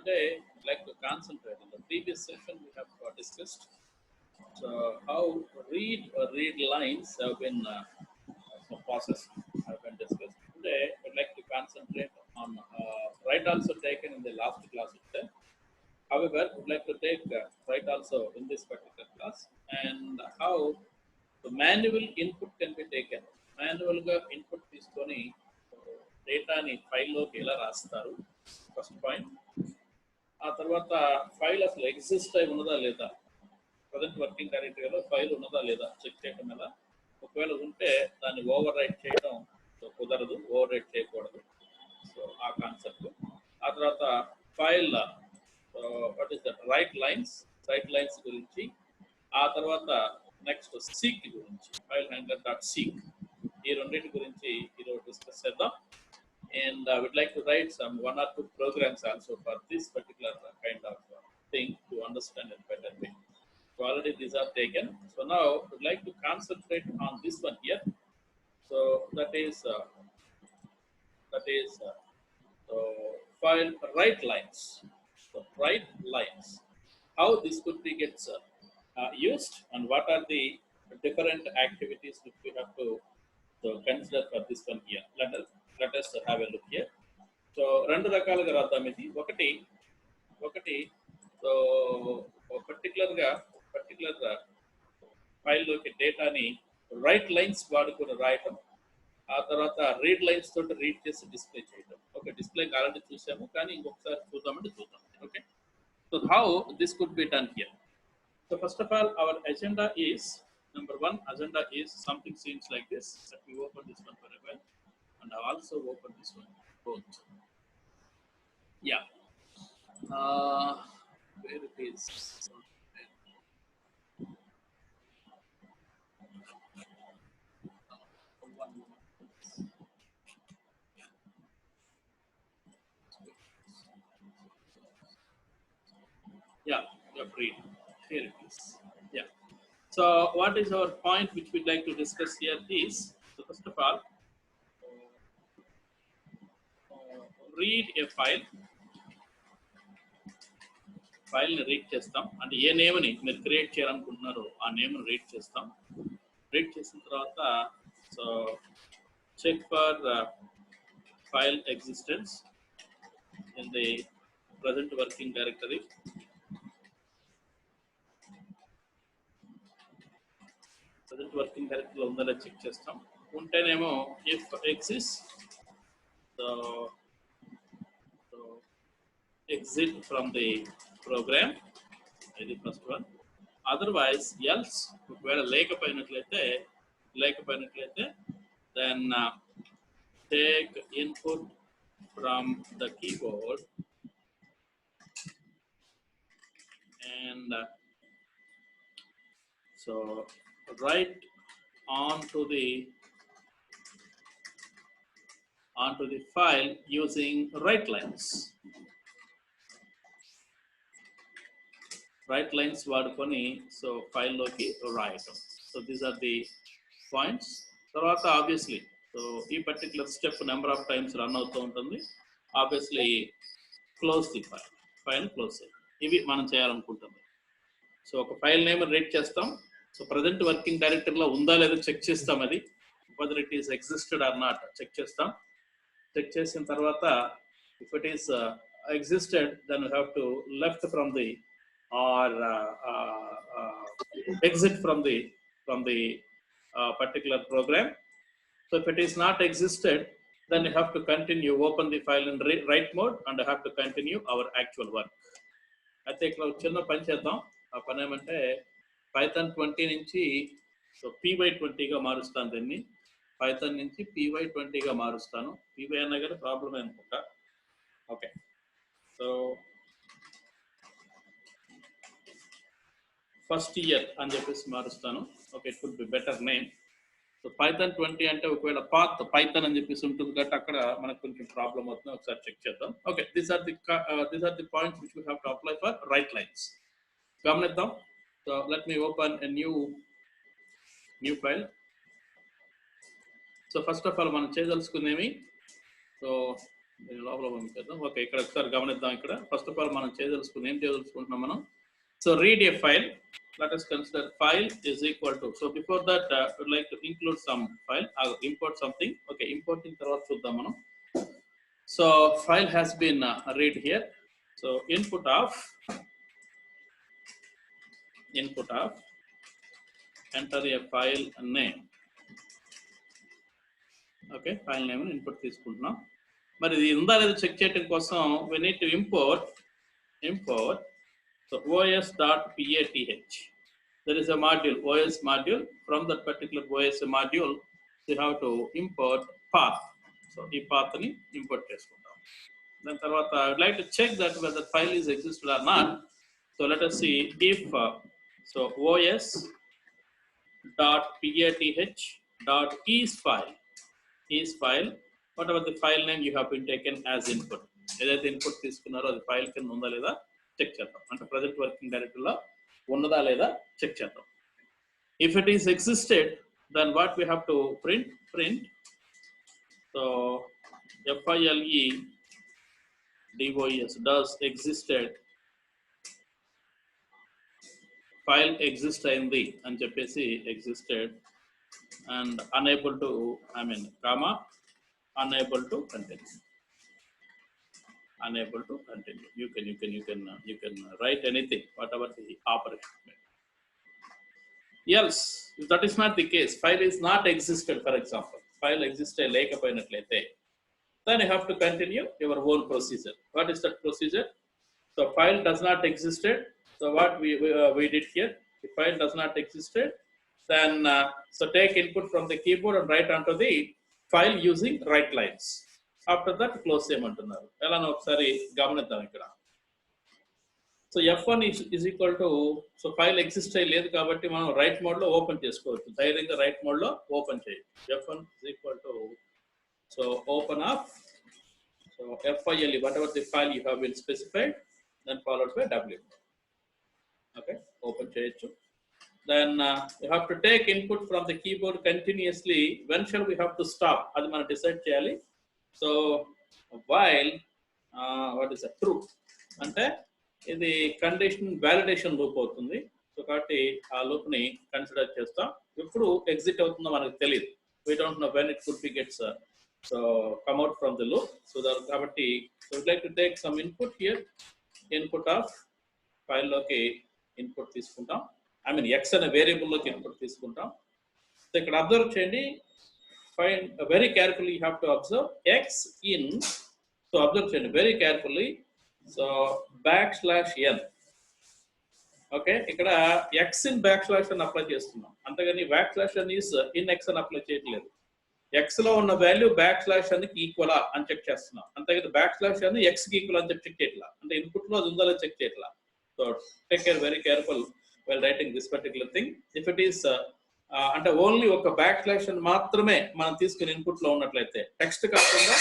today I'd like to concentrate on the previous session we have discussed. So how read lines have been processed have been discussed. Today I'd like to concentrate on write also taken in the last class itself. However, would like to take write also in this particular class and how the manual input can be taken. Manual ga input తీసుకొని డేటాని ఫైల్లోకి ఎలా రాస్తారు first point. ఆ తర్వాత file అసలు exist అయి ఉన్నదా లేదా, ప్రజెంట్ వర్కింగ్ డైరెక్టరీలో ఫైల్ ఉన్నదా లేదా చెక్ చేయడం ఎలా, ఒకవేళ ఉంటే దాన్ని ఓవర్ రైట్ చేయడం కుదరదు, ఓవర్ రైట్ చేయకూడదు. సో ఆ కాన్సెప్ట్. ఆ తర్వాత file what is that right lines గురించి, ఆ తర్వాత నెక్స్ట్ సీక్ గురించి, ఫైల్ హ్యాండ్లర్ డాట్ సీక్, ఈ రెండింటి గురించి ఈరోజు డిస్కస్ చేద్దాం. And I would like to write some 1 or 2 programs also for this particular kind of thing to understand it better way. So already these are taken. So now I would like to concentrate on this one here. So that is file write lines. So write lines. How this could be gets used and what are the different activities which we have to consider for this one here. Let us have a look here. So రెండు రకాలుగా రాద్దాం ఇది. ఒకటి so particular ఫైల్లోకి డేటాని right lines వాడుకొని రాయటం, ఆ తర్వాత రీడ్ లైన్స్ తోటి రీడ్ చేసి డిస్ప్లే చేయటం. ఓకే, డిస్ప్లే ఆల్రెడీ చూసాము కానీ ఇంకొకసారి చూద్దామంటే చూద్దాం. Okay, so how this could be done here. So first of all our agenda is number 1 agenda is something seems like this. Let me open this one very well and I also open this one both. Yeah, where it is. One moment. Yeah, read. Here it is. Yeah. So what is our point which we'd like to discuss here is, so first of all, read a file ని read చేస్తాం. అంటే ఏ నేమ్ని మీరు create చేయాలనుకుంటున్నారో ఆ నేమ్ని read చేస్తాం. Read చేసిన తర్వాత so check for file existence in the present working directory. Present working డైరెక్టరీలో ఉందా లేదా చెక్ చేస్తాం. ఉంటేనేమో if exist so exit from the program, ఇది ఫస్ట్ వన్. అదర్వైజ్ ఎల్స్ ఒకవేళ లేకపోయినట్లయితే then take input from the keyboard and so write onto the file using write lines. Write lines వాడుకొని so ఫైల్లోకి రాయటం. So these are the points. తర్వాత obviously so ఈ particular step number of times run అవుతూ ఉంటుంది. Obviously close the file close చేయాలి. ఇవి మనం చేయాలనుకుంటుంది. సో ఒక ఫైల్ నేమ్ రీడ్ చేస్తాం. సో ప్రజెంట్ వర్కింగ్ డైరెక్టరీలో ఉందా లేదా చెక్ చేస్తాం. అది whether it is existed or not check చేస్తాం. చెక్ చేసిన తర్వాత if it is existed then we have to left from the or exit from the particular program. So if it is not existed then you have to continue, open the file in write mode and have to continue our actual work. అయితే ఇక్కడ చిన్న పని చేద్దాం. ఆ పని ఏమంటే Python 20 నుంచి so py20గా మారుస్తాను. దీన్ని పైథాన్ నుంచి py20గా మారుస్తాను. py అన్న కానీ ప్రాబ్లమే అనుకుంటా. ఓకే, సో ఫస్ట్ ఇయర్ అని చెప్పేసి మారుస్తాను. Okay, it could be better name. So Python 20 అంటే ఒకవేళ పాత్ పైథాన్ అని చెప్పేసి ఉంటుంది కాబట్టి అక్కడ మనకు కొంచెం ప్రాబ్లం అవుతుంది. ఒకసారి చెక్ చేద్దాం. Okay, these are the points which we have to apply for write lines. గమనిద్దాం. So let me open a new file. So first of all మనం చేయదలుచుకునేవి సో లోపల పంపించేద్దాం. ఓకే, ఇక్కడ ఒకసారి గమనిద్దాం. ఇక్కడ ఫస్ట్ ఆఫ్ ఆల్ మనం చేయదలుచుకున్నాం, ఏం చేయదలుచుకుంటున్నాం మనం. So read a file. Let us consider file is equal to. So before that, would like to include some file. Import something. Okay, importing తర్వాత చూద్దాం మనం. So file has been read here. So input of enter a file name. Okay, file name input తీసుకుంటున్నాం. మరి ఇది ఉందా లేదా check చేయడం కోసం we need to import so os.path. There is a module, os module. From that particular os module you have to import path. So ఈ path ni import చేసుకుంటాం. Then తర్వాత I would like to check that whether file is existed or not. So let us see if so os.path.is file, whatever the file name you have been taken as input. ఏదైతే input తీసుకున్నారో అది file కింద ఉందా లేదా check చేద్దాం. అంటే present working డైరెక్టరీలో ఉన్నదా లేదా చెక్ చేద్దాం. If it is existed, then what we have to print. So file dos does existed, file exist అయింది అని చెప్పేసి existed and unable to, comma, unable to continue. You can write anything, whatever the operation. Else, if that is not the case, file is not existed, for example, file existed lekapayinatlaithe, then you have to continue your own procedure. What is that procedure? So file does not existed. So what we did here, if file does not existed, then so take input from the keyboard and write onto the file using right lines. After that close చేయమంటున్నారు. ఎలా ఒకసారి గమనిద్దాం ఇక్కడ. So f1 is equal to, so file exist అయ్యలేదు కాబట్టి మనం right mode లో open చేసుకోవచ్చు. ధైర్యంగా రైట్ మోడ్ లో ఓపెన్ చేయొచ్చు. f1 is equal to, so open up, so file whatever the file you have been specified, then followed by w. Okay, open చేయొచ్చు. Then you have to take input from the keyboard continuously. When shall we have to stop? అది మనం decide చేయాలి. So while what is that, true అంటే ఇది condition validation loop అవుతుంది. So కాబట్టి ఆ loop ని కన్సిడర్ చేస్తాం. ఎప్పుడు ఎగ్జిట్ అవుతుందో మనకు తెలియదు. We don't know when it could be gets so come out from the loop. So కాబట్టి so we'd like to take some input here. Input of file లోకి ఇన్పుట్ తీసుకుంటాం. x అనే వేరియబుల్ లోకి ఇన్పుట్ తీసుకుంటాం. So ఇక్కడ observe చేయండి. Find very carefully, you have to observe x in, so observe very carefully, so \n. Okay, ఇక్కడ x in \n apply చేస్తున్నాం. అంతేగాని \n is in x అని అప్లై చేయట్లేదు. x లో ఉన్న వాల్యూ \n కి ఈక్వల్ అని చెక్ చేస్తున్నాం. అంతేగాని \n x కి ఈక్వల్ అని చెక్ చేయట్లా. అంటే ఇన్పుట్ లో అది ఉందో లేదో చెక్ చేయట్లా. So take care, very careful while writing this particular thing. If it is అంటే ఓన్లీ ఒక \n మాత్రమే మనం తీసుకుని ఇన్పుట్ లో ఉన్నట్లయితే, టెక్స్ట్ కాకుండా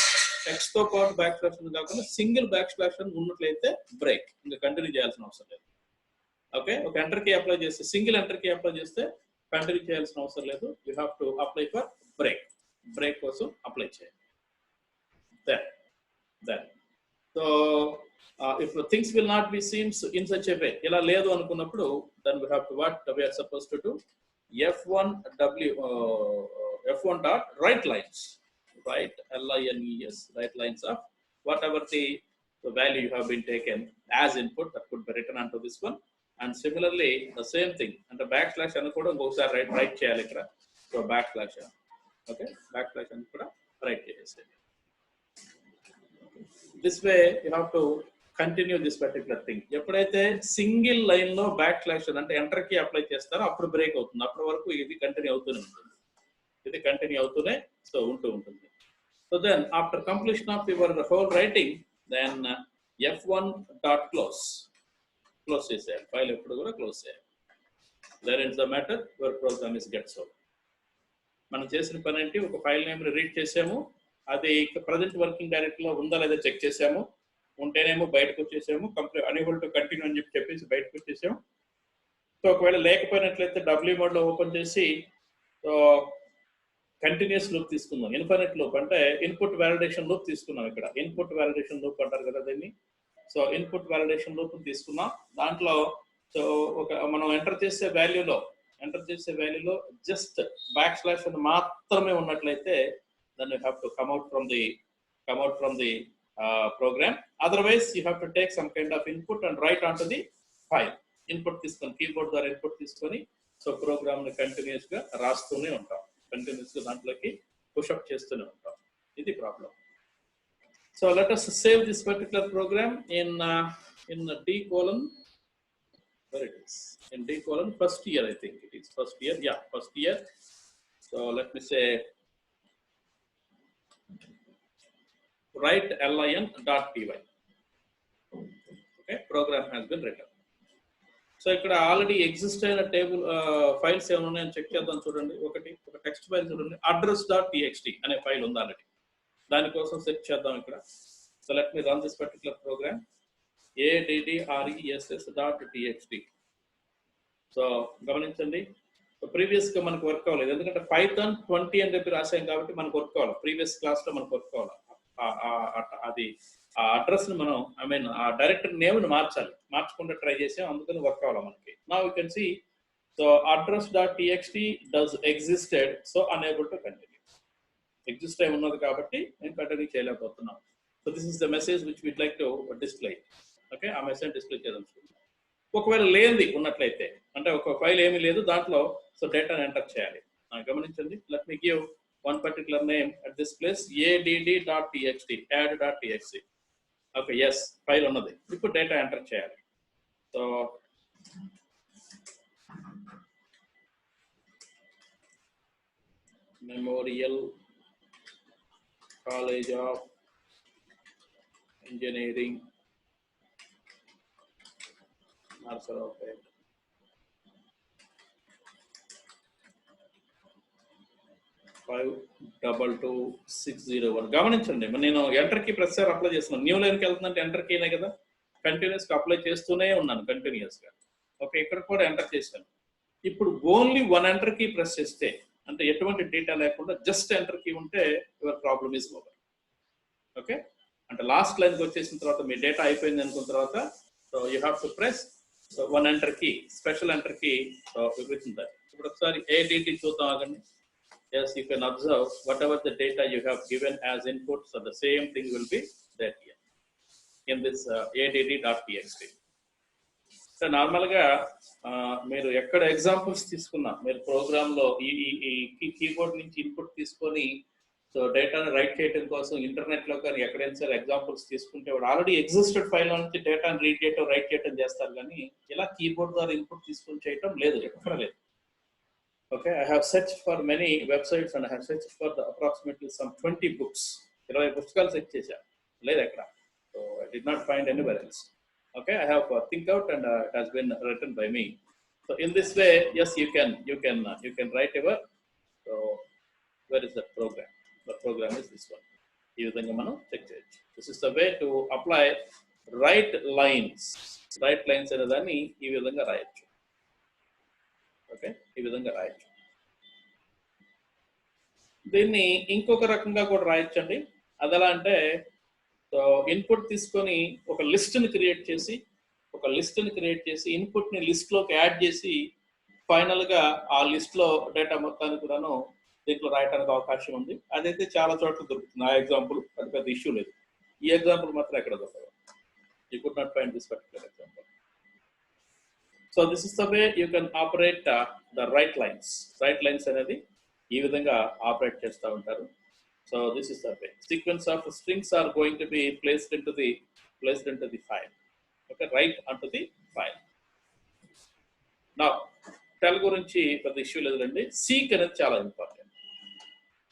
టెక్స్ట్ తో పాటు \n కాకుండా సింగిల్ \n ఉన్నట్లయితే బ్రేక్, ఇంకా కంటిన్యూ చేయాల్సిన అవసరం లేదు. ఓకే, ఒక ఎంటర్ కీ అప్లై చేస్తే, సింగిల్ ఎంటర్ కీ అప్లై చేస్తే కంటిన్యూ చేయాల్సిన అవసరం లేదు. You have to apply for break కోసం అప్లై చేయాలి. Then so if things will not be seen in such a way, ఇలా లేదు అనుకున్నప్పుడు, then we have to what we are supposed to do, f1 dot write lines, right, lines, write lines of whatever the value you have been taken as input that could be written onto this one. And similarly the same thing, and the backslash అని కూడా ఇంకొకసారి right చేయాలి ఇక్కడ. So backslash, okay, backslash అని కూడా right చేసేయాలి. This way you have to continue this particular thing. ఎప్పుడైతే single line లో \n అంటే ఎంటర్ కి అప్లై చేస్తారో అప్పుడు బ్రేక్ అవుతుంది. అప్పటి వరకు ఇది కంటిన్యూ అవుతూనే ఉంటుంది. సో ఉంటుంది. So then after completion of your whole writing, then f1 dot close చేసేయాలి. ఫైల్ ఎప్పుడు కూడా క్లోజ్ చేయాలి. There is the matter, your program is gets over. మనం చేసిన పని ఏంటి, ఒక ఫైల్ నేమ్ రీడ్ చేసాము, అది ప్రజెంట్ వర్కింగ్ డైరెక్టరీలో ఉందా లేదా చెక్ చేసాము. ఉంటేనేమో బయటకు వచ్చేసాము, అనేబుల్ టు కంటిన్యూ అని చెప్పేసి బయటకు వచ్చేసాము. సో ఒకవేళ లేకపోయినట్లయితే డబ్ల్యూ మోడ్ లో ఓపెన్ చేసి, సో కంటిన్యూస్ లూప్ తీసుకుందాం. ఇన్ఫినిట్ లూప్ అంటే ఇన్పుట్ వ్యాలిడేషన్ లూప్ తీసుకున్నాం. ఇక్కడ ఇన్పుట్ వ్యాలిడేషన్ లూప్ అంటారు కదా దీన్ని. సో ఇన్పుట్ వ్యాలిడేషన్ లూప్ తీసుకున్నాం. దాంట్లో సో మనం ఎంటర్ చేసే వాల్యూలో జస్ట్ బ్యాక్ స్లాష్ అని మాత్రమే ఉన్నట్లయితే then you have to come out from the program. Otherwise you have to take some kind of input and write onto the file. Input తీసుకొని keyboard ద్వారా input తీసుకొని so programme ని continuous గా రాస్తూనే ఉంటాం, continuous గా దాంట్లోకి పుషప్ చేస్తూనే ఉంటాం. ఇది problem. So let us save this particular program in D colon. Where it is? In D colon first year, I think it is first year. Yeah, first year. So let me say write lin.py. Okay, program has been written. So ఇక్కడ already exist అయిన table files ఏమైనా ఉన్నాయని check చేద్దాం. చూడండి, ఒక text file చూడండి, address.txt అనే file ఉంది ఆల్రెడీ. దానికోసం సెట్ చేద్దాం ఇక్కడ. So let me run this particular program address.txt. So గమనించండి, సో ప్రీవియస్ గా మనకు వర్క్ అవ్వలేదు, ఎందుకంటే Python 20 అని చెప్పి రాసాం కాబట్టి మనకు వర్క్ అవ్వాలి. ప్రీవియస్ క్లాస్ లో మనకు వర్క్ అవ్వాలి. అది ఆ అడ్రస్ ని మనం ఆ డైరెక్టరీ నేమ్ ని మార్చకుండా ట్రై చేసాం, అందుకని వర్క్ అవ్వాలి మనకి. Now you can see so address.txt does existed, so unable to continue. Exist అయి ఉన్నది కాబట్టి నేను కంటిన్యూ చేయలేకపోతున్నాను. So this is the message which we'd like to display. Okay, ఆ మెసేజ్ డిస్ప్లే చేద్దాం. ఒకవేళ లేనిది ఉన్నట్లయితే, అంటే ఒక ఫైల్ ఏమీ లేదు దాంట్లో, సో డేటాను ఎంటర్ చేయాలి. గమనించండి, let me give one particular name at this place, add.txt, add.txt. Okay, yes, file ఉన్నది. ఇప్పుడు డేటా ఎంటర్ చేయాలి. So memorial college of engineering Narasaraopet, five 22601. గమనించండి, నేను ఎంటర్ కీ ప్రతిసారి అప్లై చేస్తున్నాను. న్యూ లైన్కి వెళ్తుందంటే ఎంటర్ కీనే కదా, కంటిన్యూస్ గా అప్లై చేస్తూనే ఉన్నాను కంటిన్యూస్ గా. ఓకే, ఇక్కడ కూడా ఎంటర్ చేశాను. ఇప్పుడు only one enter key press చేస్తే, అంటే ఎటువంటి డేటా లేకుండా జస్ట్ ఎంటర్ కీ ఉంటే your problem is over. Okay, అంటే లాస్ట్ లైన్కి వచ్చేసిన తర్వాత మీ డేటా అయిపోయింది అనుకున్న తర్వాత, so you have to press one enter key, special enter key. So with that ఇప్పుడు ఒకసారి ADT చూద్దాం, ఆగండి. Yes, you can observe whatever the data you have given as input, so the same thing will be there here in this add.txt. So normal గా మీరు ఎక్కడ examples తీసుకున్నా, మీరు programme లో ఈ కీబోర్డ్ నుంచి ఇన్పుట్ తీసుకొని సో డేటాను రైట్ చేయడం కోసం ఇంటర్నెట్ లో కానీ ఎక్కడైనా సరే ఎగ్జాంపుల్స్ తీసుకుంటే వాడు ఆల్రెడీ ఎగ్జిస్టెడ్ ఫైల్ నుంచి డేటాను రీడ్ చేయడం రైట్ చేయడం చేస్తారు, కానీ ఇలా కీబోర్డ్ ద్వారా ఇన్పుట్ తీసుకొని చేయటం లేదు, ఎక్కడ లేదు. Okay, I have searched for many websites and I have searched for approximately some 20 books. 20 పుస్తకాలు సెర్చ్ చేశా, లేదు ఎక్కడ. So I did not find anywhere else. Okay, I have think out and it has been written by me. So in this way, yes, you can write your. So where is the program? The program is this one. ఈ విధంగా మనం check చేయొచ్చు. This is the way to apply write lines. Write lines అనే దాన్ని ఈ విధంగా రాయొచ్చు. Okay, ఈ విధంగా రాయొచ్చు. దీన్ని ఇంకొక రకంగా కూడా రాయొచ్చండి. అది ఎలా అంటే, సో ఇన్పుట్ తీసుకొని ఒక లిస్ట్ని క్రియేట్ చేసి ఇన్పుట్ని లిస్ట్లోకి యాడ్ చేసి ఫైనల్గా ఆ లిస్ట్లో డేటా మొత్తాన్ని కూడాను దీంట్లో రాయడానికి అవకాశం ఉంది. అదైతే చాలా చోట్ల దొరుకుతుంది. ఆ ఎగ్జాంపుల్ అది పెద్ద ఇష్యూ లేదు. ఈ ఎగ్జాంపుల్ మాత్రం ఎక్కడ దొరకదు. You could not find this particular example. So this is the way you can operate the write lines. Write lines అనేది ఈ విధంగా ఆపరేట్ చేస్తూ ఉంటారు. So this is the way. Sequence of strings are going to be placed into the file. Okay, write onto the file. Now tell గురించి పెద్ద issue లేదండి. Seek అనేది చాలా important.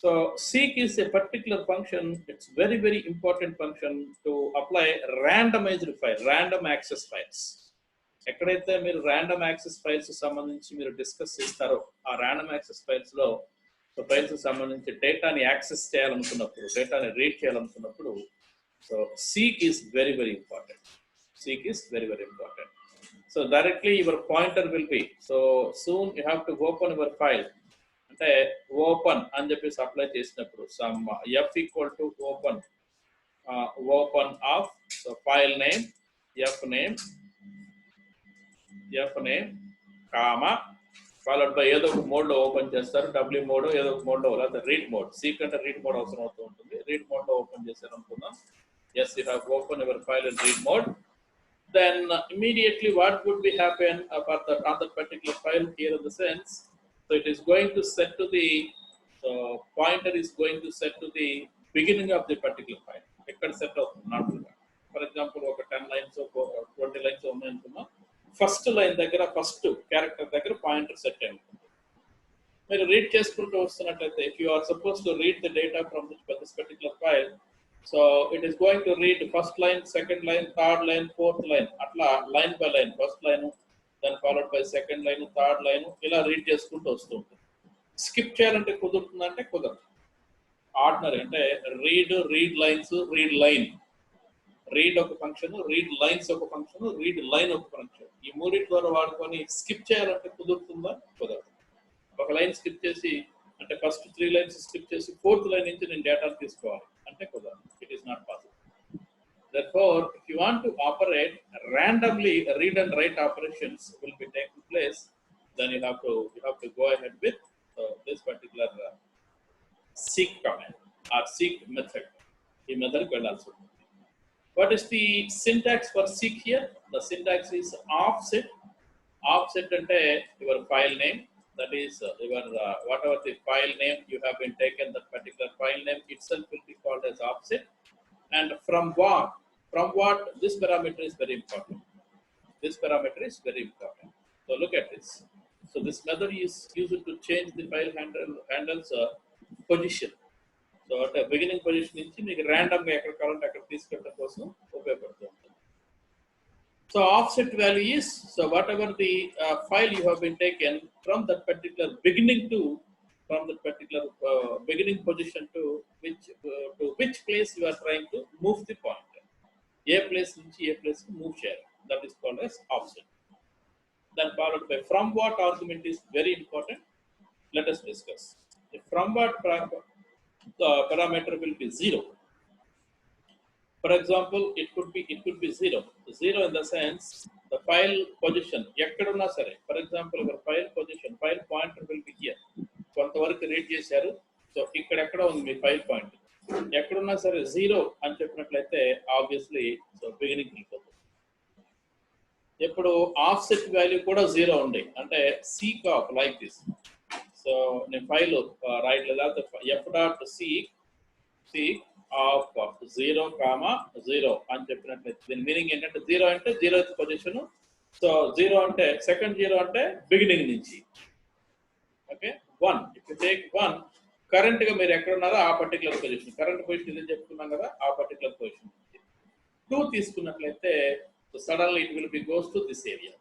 So seek is a particular function. It's very very important function to apply randomized file, random access files. ఎక్కడైతే మీరు random access files సంబంధించి మీరు discuss చేస్తారో, ఆ ర్యాండమ్ యాక్సెస్ ఫైల్స్ లో ఫైల్స్ సంబంధించి డేటాని యాక్సెస్ చేయాలనుకున్నప్పుడు, డేటాని రీడ్ చేయాలనుకున్నప్పుడు, so seek is very very important. So directly your pointer will be, so soon you have to open your file అంటే ఓపెన్ అని చెప్పేసి అప్లై చేసినప్పుడు some F equal to open of file name F name comma followed by ఏదో ఒక mode లో open చేస్తారు, W mode ఏదో ఒక మోడ్ లో, లేదా రీడ్ మోడ్, సీక్ అంటే రీడ్ మోడ్ అవసరం అవుతూ ఉంటుంది. రీడ్ మోడ్ లో ఓపెన్ చేశారు అనుకుందాం. Yes, you have open your file in read mode. Then immediately what would be happen about that on that particular file here in the sense, so it is going to set to the pointer is going to set to the beginning of the particular file. Ekkada set అవుతుంది నార్మల్గా. For example ఒక 10 lines 20 lines ఉన్నాయనుకున్నాం, first line దగ్గర first character దగ్గర pointer set అయి ఉంటుంది. మీరు read చేసుకుంటూ వస్తున్నట్లయితే, if you are suppose to read the data from this particular file, so it is going to read first line, second line, third line, fourth line, atla line by line, first line then followed by second line, third line, ila read చేసుకుంటూ వస్తుంది. Skip చేయాలంటే కుదురుతుందంటే కుదరదు. Ordinary అంటే read lines, read line, read ఒక function, read lines ఒక function, read line ఒక function. ఈ మూడింటి ద్వారా వాడుకొని స్కిప్ చేయాలంటే కుదురుతుందా? కుదరదు. ఒక లైన్ స్కిప్ చేసి, అంటే ఫస్ట్ 3 లైన్స్ స్కిప్ చేసి ఫోర్త్ లైన్ నుంచి నేను డేటాను తీసుకోవాలి అంటే కుదరదు. It is not possible. Therefore, if you want to operate randomly, read and write operations will be taking place. Then you have to go ahead with this particular seek command or seek method. The method also. What is the syntax for seek here? The syntax is offset. Offset ante your file name. That is your whatever the file name you have been taken, that particular file name itself will be called as offset. And from what this parameter is very important. This parameter is very important. So look at this. So this method is used to change the file handles position. So at the beginning position నుంచి మీకు random గా ఎక్కడ కావాలంటే అక్కడ తీసుకెళ్ళడం కోసం ఉపయోగపడుతుంది. So offset value is, so whatever the file you have been taken from that particular beginning to, from that particular beginning position to which place you are trying to move the pointer. A place నుంచి A place కి move చేయాలి. That is called as offset. Then followed by from what argument is very important. Let us discuss. The from what parameter will be 0. For example, it could be 0. 0 in the sense the file position ekkadunna sare. For example, your file position, file pointer will be here. కొంతవరకు read చేశారు. So ఇక్కడ ఎక్కడ ఉంది మీ file point, ఎక్కడున్నా సరే 0 అని చెప్పినట్లయితే obviously so beginning వెళ్ళిపోతుంది. ఇప్పుడు ఆఫ్సెట్ వాల్యూ కూడా 0 ఉంది అంటే seek of like this. So నేను ఫైల్ రైట్ లేదా ఎఫ్ డాట్ సీక్ ఆఫ్ 0,0 అని చెప్పినట్లయితే దీని మీనింగ్ ఏంటంటే 0 అంటే 0th పొజిషన్. సో 0 అంటే సెకండ్ 0 అంటే బిగినింగ్ నుంచి. Okay, 1 if you take 1 current గా మీరు ఎక్కడ ఉన్నారో ఆ పర్టికులర్ పొజిషన్, కరెంట్ పొజిషన్ ఇది చెప్పుకున్నాం కదా, ఆ పర్టికులర్ పొజిషన్. 2 తీసుకున్నట్లయితే suddenly it will be goes to this area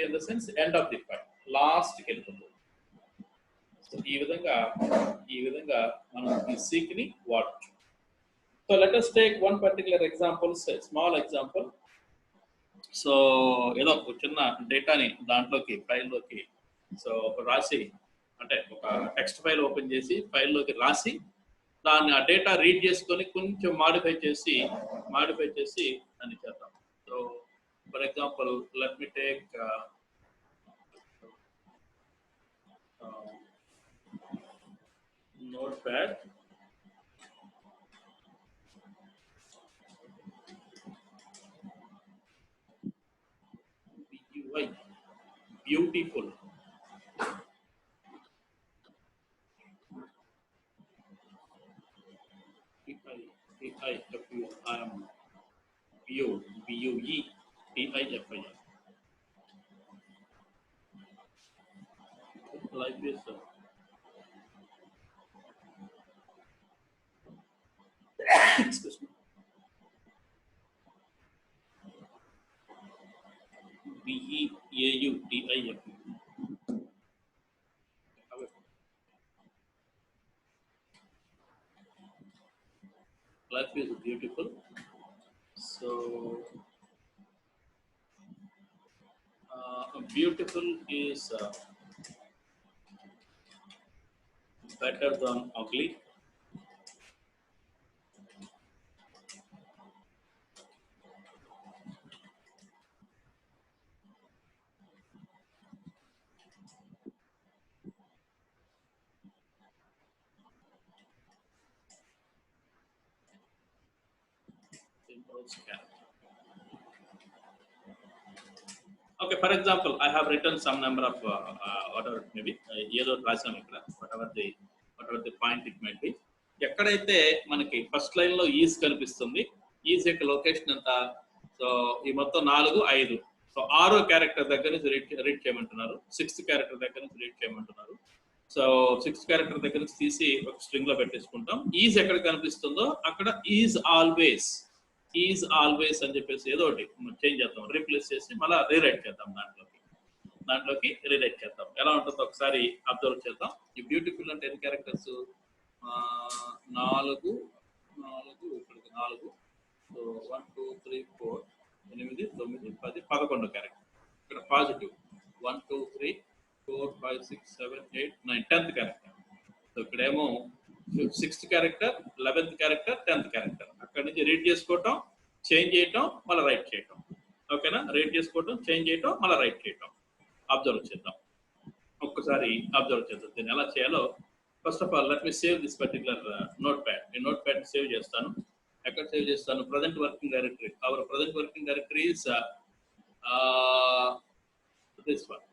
in the sense end of the file, last కి వెళ్తుంది. సో ఈ విధంగా మనం ఈ సీక్ ని వాడచ్చు. So let us take one particular example, say small example. So ఏదో ఒక చిన్న డేటాని దాంట్లోకి ఫైల్లోకి సో రాసి, అంటే ఒక టెక్స్ట్ ఫైల్ ఓపెన్ చేసి ఫైల్లోకి రాసి దాన్ని ఆ డేటా రీడ్ చేసుకొని కొంచెం మాడిఫై చేసి అని చేద్దాం. So for example let me take notepad. Beautiful. P-I-F-U. I am B-U-E-T-I-F-I. Like this. Excuse me. B-E-A-U-T-I-F-U. Life is beautiful. So beautiful is better than ugly. Symbols character. Okay, for example, I have written some number of whatever it may be, ఏదో రాసాం ఇక్కడ whatever the point it might be. ఎక్కడైతే మనకి first line లో is కనిపిస్తుంది, is యొక్క location ఎంత, so ఈ మొత్తం 4, 5, సో 6వ క్యారెక్టర్ దగ్గర నుంచి రీడ్ చేయమంటున్నారు, 6th క్యారెక్టర్ దగ్గర నుంచి రీడ్ చేయమంటున్నారు. సో 6th క్యారెక్టర్ దగ్గర నుంచి తీసి ఒక స్ట్రింగ్ లో పెట్టేసుకుంటాం. ఈజ్ ఎక్కడ కనిపిస్తుందో అక్కడ ఈజ్ ఆల్వేస్ అని చెప్పేసి ఏదో ఒకటి చేంజ్ చేద్దాం, రీప్లేస్ చేసి మళ్ళీ రీరైట్ చేద్దాం, దాంట్లోకి రీరైట్ చేద్దాం. ఎలా ఉంటుందో ఒకసారి అబ్జర్వ్ చేద్దాం. ఈ బ్యూటిఫుల్ అంటే ఎన్ని క్యారెక్టర్స్, 4, ఇక్కడికి 4, సో 1 2 3 4 8 9 10 11 క్యారెక్టర్. ఇక్కడ పాజిటివ్ 1 2 3 4 5 6 7 8 9 10th క్యారెక్టర్. సో ఇక్కడేమో 6th character, 11th character, 10th character. అక్కడ నుంచి రీడ్ చేసుకోవటం, చేంజ్ చేయటం, మళ్ళీ రైట్ చేయటం. ఓకేనా, రీడ్ చేసుకోవటం, చేంజ్ చేయటం, మళ్ళీ రైట్ చేయటం. అబ్జర్వ్ చేద్దాం, ఒక్కసారి అబ్జర్వ్ చేద్దాం దీన్ని ఎలా చేయాలో. First of all let me save this particular notepad. ఈ నోట్ ప్యాడ్ సేవ్ చేస్తాను. ఎక్కడ సేవ్ చేస్తాను? Present working directory. Our present working directory is this one.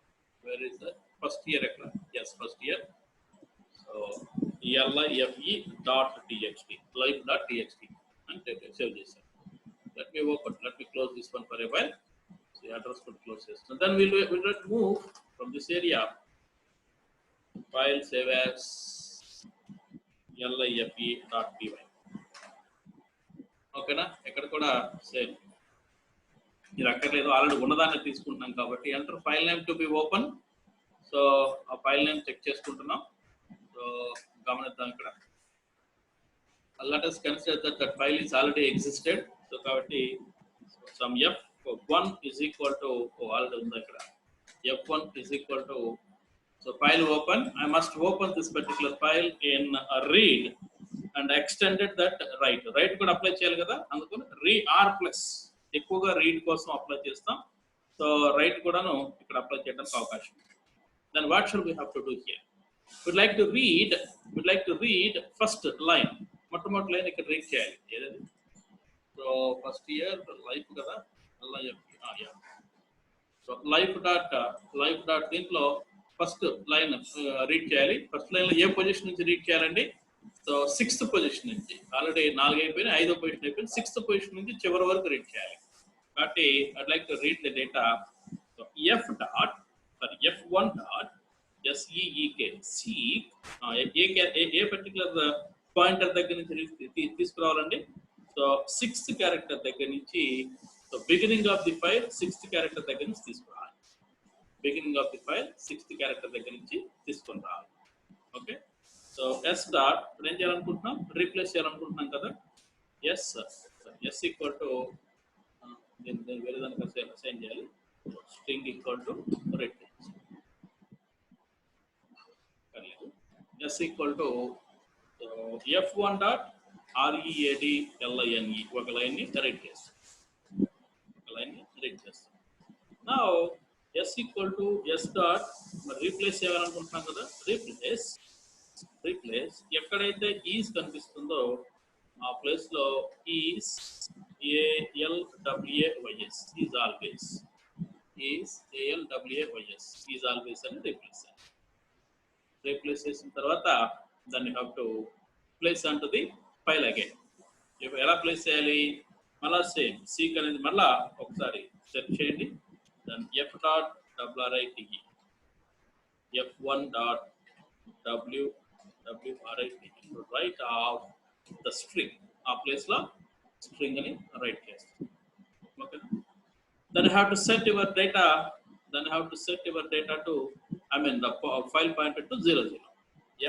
Where is the first year ఎక్కడ? Yes, first year. So life.txt, life.txt అంటే save చేశాను. Let me open, let me close this one for a while. So the address could close this. And then we'll move from this area. File save as life.py. ఓకేనా, ఎక్కడ కూడా save మీరు అక్కర్లేదు, already ఉన్నదాన్ని తీసుకుంటున్నాం కాబట్టి enter file name to be open. So ఆ file name check చేసుకుంటున్నాం. సో గమనిద్దాం ఇక్కడ. Let us consider that that file is already existed. So కాబట్టి some f1 is equal to already ఉంది ఇక్కడ. f1 is equal to, so file open. I must open this particular file in a read and extended that write. Write కూడా apply చేయాలి కదా, అందుకని r plus ఎక్కువగా read కోసం apply చేస్తాం. So right కూడాను ఇక్కడ అప్లై చేయడానికి అవకాశం. Then what should we have to do here? We'd like to read first line. మొట్టమొదటి లైన్ ఇక్కడ రీడ్ చేయాలి. ఏదది? సో ఫస్ట్ ఇయర్ లైఫ్ కదా, సో లైఫ్ డాట్ దీంట్లో ఫస్ట్ లైన్ రీడ్ చేయాలి. ఫస్ట్ లైన్ లో ఏ పొజిషన్ నుంచి రీడ్ చేయాలండి? సో 6th పొజిషన్ నుంచి. ఆల్రెడీ 4 అయిపోయినాయి, 5వ పొజిషన్ అయిపోయింది, 6th పొజిషన్ నుంచి చివరి వరకు రీడ్ చేయాలి. కాబట్టి I'd like to read the data. So f1 dot seek A particular pointer దగ్గర నుంచి తీసుకురావాలండి. సో 6th క్యారెక్టర్ దగ్గర నుంచి, so beginning of the file 6th character దగ్గర నుంచి తీసుకురావాలి. Beginning of the file 6th character దగ్గర నుంచి తీసుకొని రావాలి. ఓకే, సో ఎస్ డాట్ ఇప్పుడు ఏం చేయాలనుకుంటున్నాం? రీప్లేస్ చేయాలనుకుంటున్నాం కదా. ఎస్ ఈక్వల్ టు దీన్ని వేరే దానికి అసైన్ చేయాలి. String equal to replace. S equal to f1 dot readline, ఒక లైన్ ని రీడ్ చేస్తాం. Now s equal to s dot మరి రీప్లేస్ చేయాలనుకుంటున్నాం కదా. రీప్లేస్ ఎక్కడైతే ఈజ్ కనిపిస్తుందో ఆ ప్లేస్ లో ఈజ్ ALWAYS ఈజ్ ఆల్వేస్ అని రీప్లేస్ చేసిన తర్వాత దాన్ని హ్యావ్ టు ప్లేస్ అంటూ ది ఫైల్ అగైన్. ఎలా ప్లేస్ చేయాలి? మళ్ళా సేమ్ సీక్ అనేది మళ్ళా ఒకసారి సెట్ చేయండి. దాని f.write f1 dot write right of the string. ఆ ప్లేస్ లో స్ట్రింగ్ అని రైట్ చేస్తాం. Okay, then have to set your data to, I mean the file pointer to 00.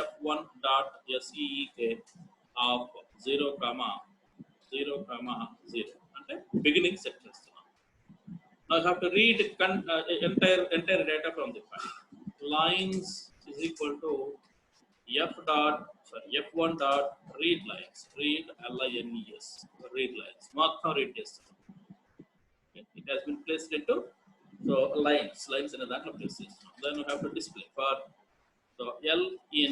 f1 dot seek of 0, 0, 0 అంటే బిగినింగ్ సెట్ చేస్తున్నాం. Now you have to read entire data from the file. Lines is equal to F dot, sorry, F1 dot read lines, read LINES, read lines. Motham read చేస్తాం. It has been placed into so lines in that place. Then we have to display for so L in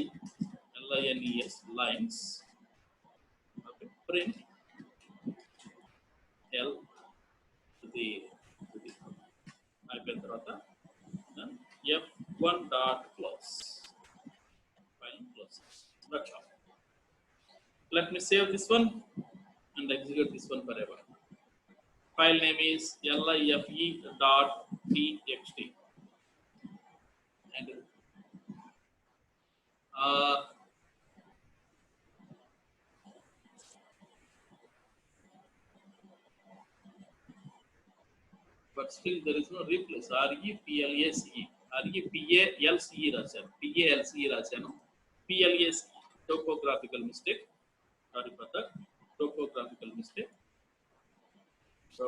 LINES lines. Okay, print L to the అయిపోయిన తర్వాత then F1 dot close. File close. That's all. Let me save this one and execute this one forever. File name is life.txt. And but still there is no replace. REPLACE. REPALCE రాశాను. PALCE రాశాను. PLACE. Topographical mistake. Sorry for that. Topographical mistake. So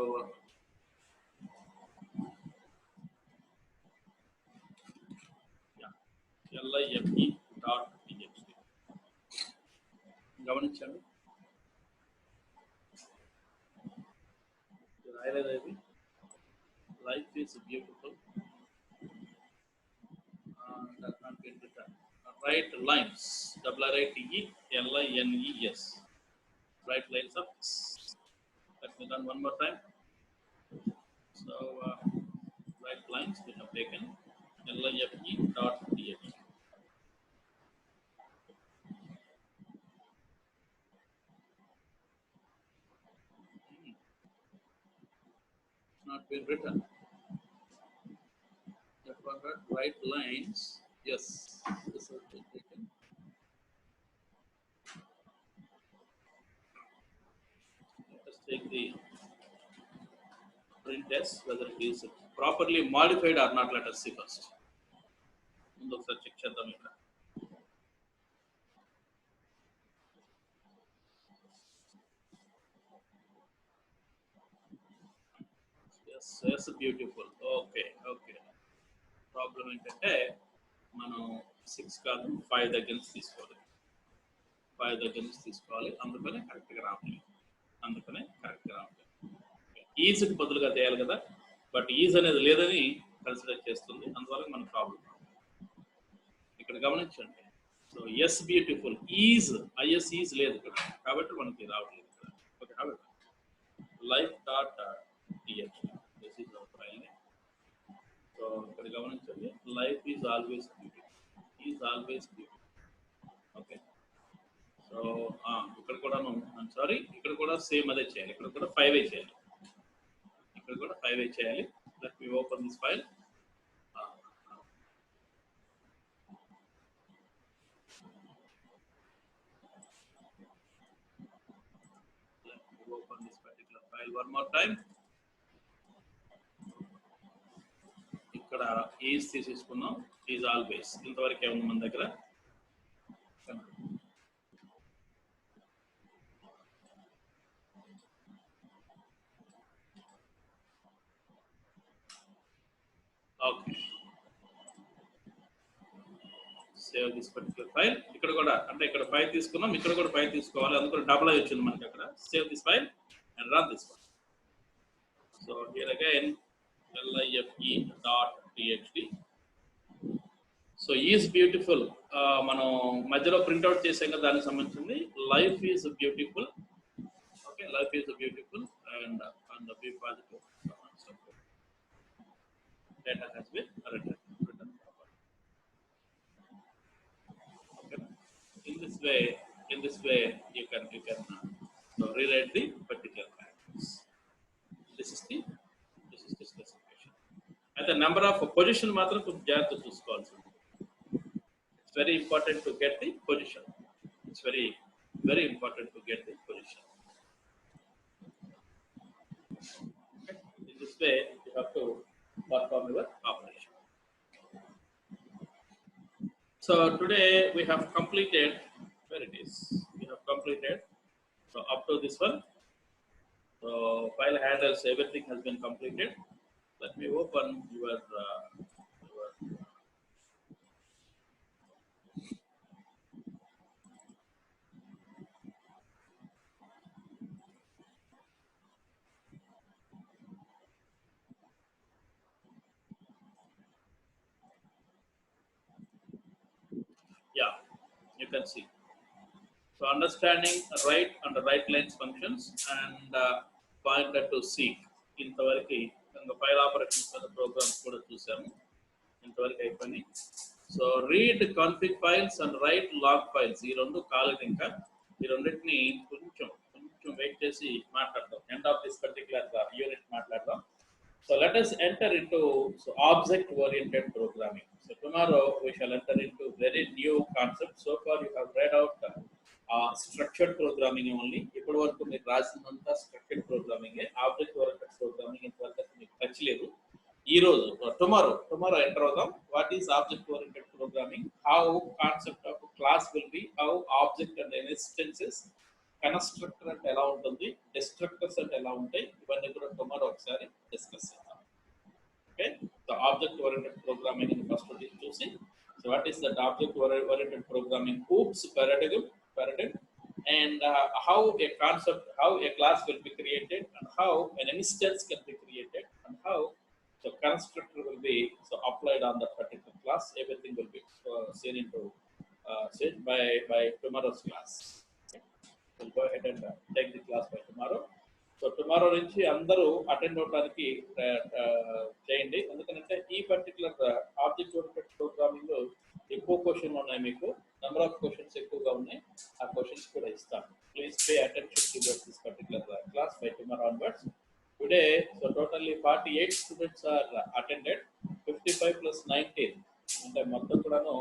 yeah, life.txt. గమనించండి. రాయలేదేవి. Life is beautiful. That not been written. Write lines. WRITELINES. Write lines of this. Let me run one more time. So write lines we have taken. life.txt. Not been written. Write lines. Yes, this has been taken. Let us take the print test whether it is properly modified or not. Let us see first. ముందు ఒకసారి చెక్ చేద్దాం ఇక్కడ. Yes, beautiful. Okay. Problem ఏంటంటే మనం 6 కాదు 5 దగ్గర నుంచి తీసుకోవాలి. 5 దగ్గర నుంచి తీసుకోవాలి. అందుకనే కరెక్ట్గా రావాలి. ఈజ్కి బదులుగా చేయాలి కదా, బట్ ఈజ్ అనేది లేదని కన్సిడర్ చేస్తుంది. అందువల్ల మన ప్రాబ్లం. ఇక్కడ గమనించండి. So s beautiful is I S is లేదు ఇక్కడ, కాబట్టి మనకి రావట్లేదు ఇక్కడ. ఓకే, కాబట్టి life.txt. This is our file name. So ఇక్కడ గమనించండి. Life is always beautiful. Okay, so ఇక్కడ కూడా ఇక్కడ కూడా సేమ్ అదే చేయాలి. ఇక్కడ కూడా 5 చేయాలి. Let me open this file. Let me open this particular file one more time. ఇక్కడ ఈజ్ తీసేసుకున్నాం. ఈజ్ ఆల్వేస్ ఇంతవరకు ఏముంది మన దగ్గర. Okay, save this particular file. ఇక్కడ కూడా అంటే ఇక్కడ 5 తీసుకున్నాం, ఇక్కడ కూడా 5 తీసుకోవాలి. అందుకని డబుల్ అయి వచ్చింది మనకి అక్కడ. Save this file and run this file. So here again life.txt. So is beautiful మనం మధ్యలో ప్రింట్అవుట్ చేసాం కదా, దానికి సంబంధించింది. Life is beautiful. Okay, life is beautiful and on the be positive data has been written properly. Okay, in this way you can so rewrite the particular characters. This is the specification. And the number of position మాత్రం కొంచెం జాగ్రత్తగా చూసుకోవాల్సి ఉంది. It's very important to get the position. It's very important to get the position. Okay. In this way you have to perform your operation. So today we have completed, where it is, we have completed so up to this one. So file handles, everything has been completed. Let me open your can see. So understanding right and the right lines functions and pointer to seek. ఇంతవరకు ఇంకా file operations మీద programmes కూడా చూసాము. ఇంతవరకు అయిపోయినాయి. So read config files and write log files ఈ రెండు కాలేదు. ఇంకా ఈ రెండింటిని కొంచెం వెయిట్ చేసి మాట్లాడదాం. End of this particular unit మాట్లాడదాం. So let us enter into object-oriented programming. So tomorrow we shall enter into very new concept. So far you have read out structured programming only. ఇప్పటి వరకు మీరు రాసినంత structured programming, object-oriented programming ఇంతవరకు మీకు touch లేదు. ఈ రోజు tomorrow enter అవుదాం. What is object-oriented programming? How concept of class will be? How object and instances, constructor అంటే ఎలా ఉంటుంది, డిస్ట్రక్టర్స్ అంటే ఎలా ఉంటాయి, ఇవన్నీ కూడా టుమారో ఒకసారి డిస్కస్ చేద్దాం. Okay, so object oriented programming ని ఫస్ట్ చూసి, so what is that object oriented programming OOPS paradigm and how a concept, how a class will be created and how an instance can be created and how the constructor will be so applied on that particular class. Everything will be seen into by tomorrow's class. We'll go ahead and take the class by tomorrow. So tomorrow నుంచి అందరూ attend అవడానికి చేయండి. ఎందుకంటే ఈ particular object oriented programming లో ఎక్కువ question ఉన్నాయి. మీకు నెంబర్ ఆఫ్ క్వశ్చన్స్ ఎక్కువగా ఉన్నాయి. ఆ క్వశ్చన్స్ కూడా ఇస్తాను. Please pay attention to this particular class by tomorrow onwards. Today so totally 48 students are attended. 55 + 19 అంటే మొత్తం కూడాను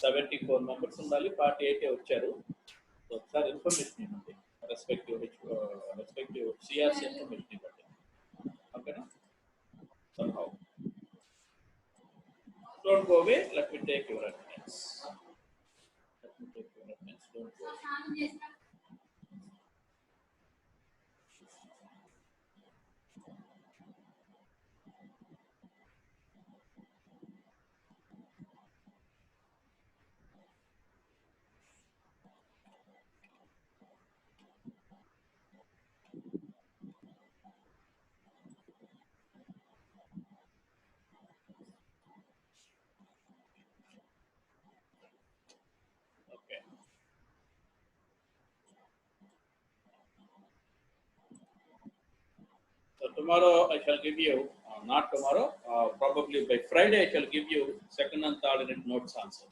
74 మెంబర్స్ ఉండాలి. 48 వచ్చారు. ఒకసారి ఇన్ఫర్మేషన్ ఇవ్వండి, రెస్పెక్టివ్ సిఆర్సి ఇన్ఫర్మేషన్ ఇవ్వండి. ఓకేనా? somehow don't go away, let me take your attendance. Don't go away. Tomorrow I shall give you, not tomorrow, probably by Friday I shall give you second and third unit notes answer.